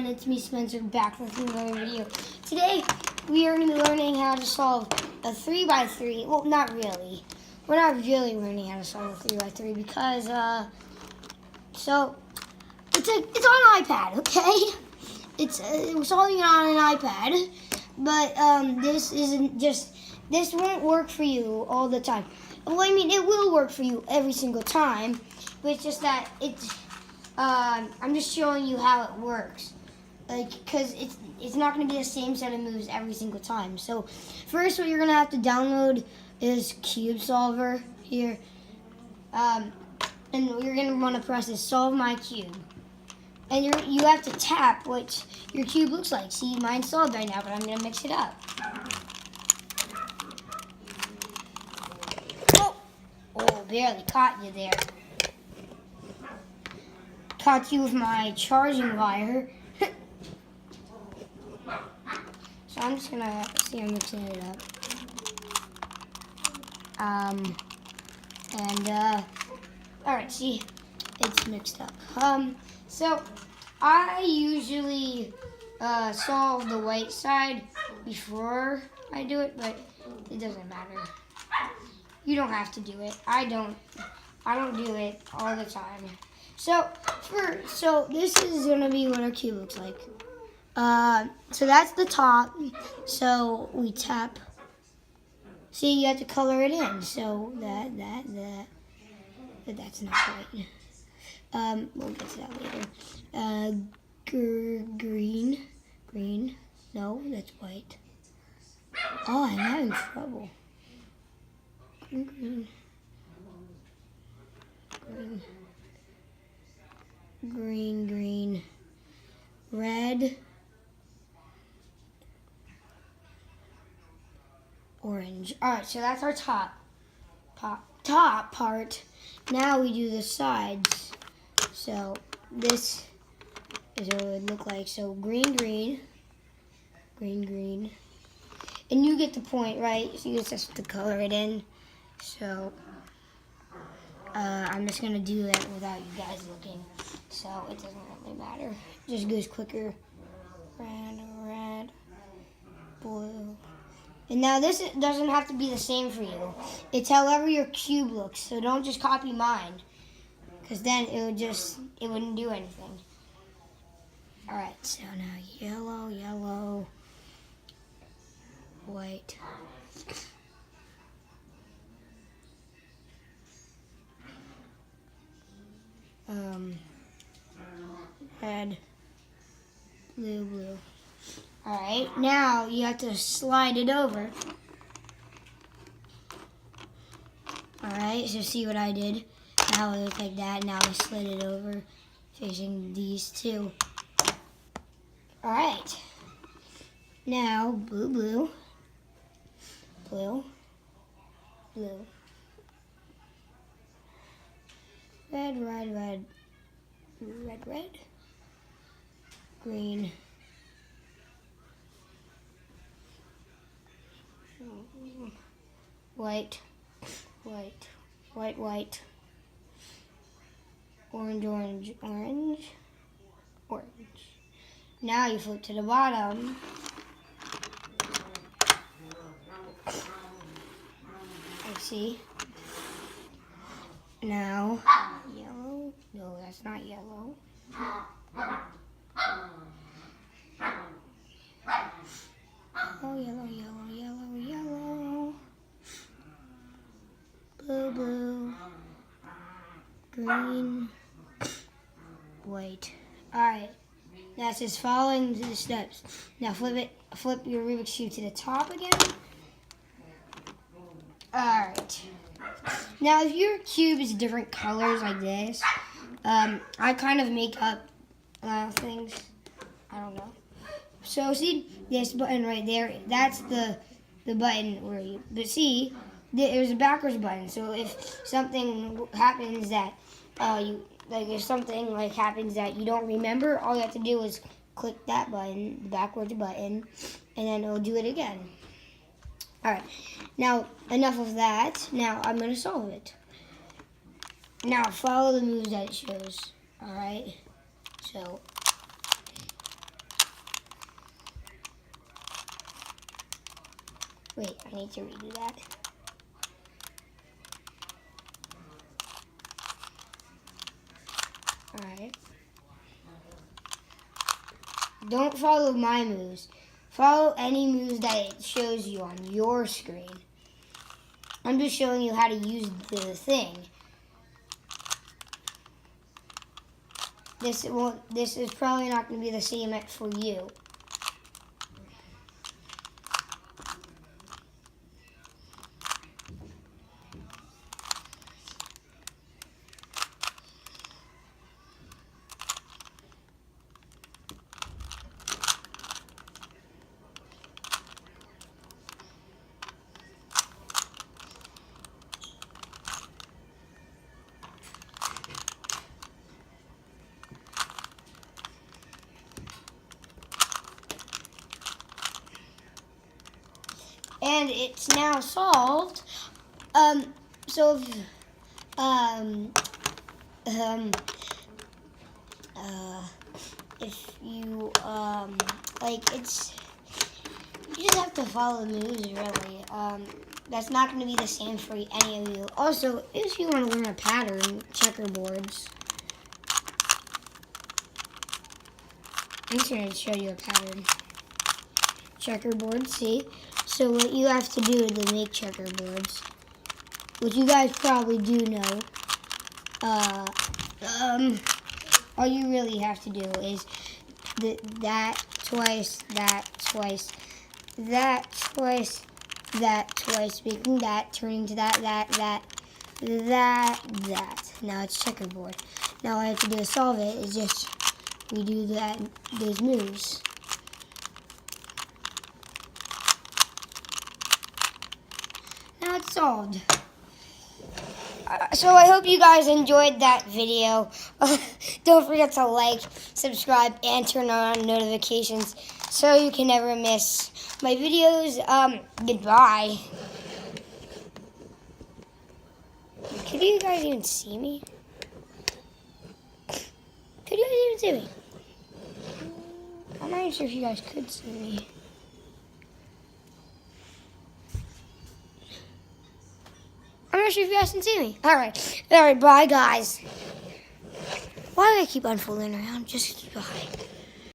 it's me, Spencer, back with another video. Today, we are going to be learning how to solve a 3x3. Well, not really. We're not really learning how to solve a 3x3 because, so, it's on iPad, okay? We're solving it on an iPad, but, this won't work for you all the time. Well, I mean, it will work for you every single time, but it's just that I'm just showing you how it works, because it's not going to be the same set of moves every single time. So first, what you're going to have to download is Cube Solver here, and you're going to want to press is Solve My Cube, and you have to tap what your cube looks like. See, mine's solved right now, but I'm going to mix it up. Oh, barely caught you there. Caught you with my charging wire. So I'm just gonna see, I'm mixing it up. Alright, see, it's mixed up. So I usually solve the white side before I do it, but it doesn't matter. You don't have to do it. I don't do it all the time. So this is gonna be what our cube looks like. So that's the top. So we tap. See, you have to color it in. So that. But that's not right. We'll get to that later. Green. No, that's white. Oh, I'm having trouble. Green, red, orange. All right, so that's our top part. Now we do the sides. So this is what it would look like. So green. And you get the point, right? So you just have to color it in. So I'm just gonna do that without you guys looking, so it doesn't really matter. It just goes quicker. Red, blue. And now this doesn't have to be the same for you. It's however your cube looks. So don't just copy mine, because then it wouldn't do anything. All right. So now yellow, white. Red, blue. All right, now you have to slide it over. All right, so see what I did? Now it looked like that. Now I slid it over, facing these two. All right. Now blue. Red. Green. White. Orange. Now you flip to the bottom. I see. Now, yellow. No, that's not yellow. Oh, yellow. Blue. Green. White. Alright. That's just following the steps. Now flip your Rubik's Cube to the top again. Alright. Now if your cube is different colors like this, I kind of make up things. I don't know. So see this button right there? That's the button where you. But see, there's a backwards button. So if something happens that if something happens that you don't remember, all you have to do is click that button, the backwards button, and then it'll do it again. All right. Now enough of that. Now I'm gonna solve it. Now follow the moves that it shows. All right. So Wait, I need to redo that. Alright. Don't follow my moves. Follow any moves that it shows you on your screen. I'm just showing you how to use the thing. This is probably not going to be the same for you. And it's now solved. So if you like, it's, you just have to follow the moves really. That's not going to be the same for any of you. Also, if you want to learn a pattern, checkerboards. I'm just going to show you a pattern. Checkerboard, see? So what you have to do to make checkerboards, which you guys probably do know, all you really have to do is that twice, that twice, that twice, that twice, making that, turning to that. Now it's checkerboard. Now all I have to do to solve it is just redo those moves. Now it's solved. So I hope you guys enjoyed that video. Don't forget to like, subscribe, and turn on notifications so you can never miss my videos. Goodbye. Could you guys even see me? Could you guys even see me? I'm not even sure if you guys could see me. I'm not sure if you guys can see me. Alright, bye guys. Why do I keep unfolding around? Just bye.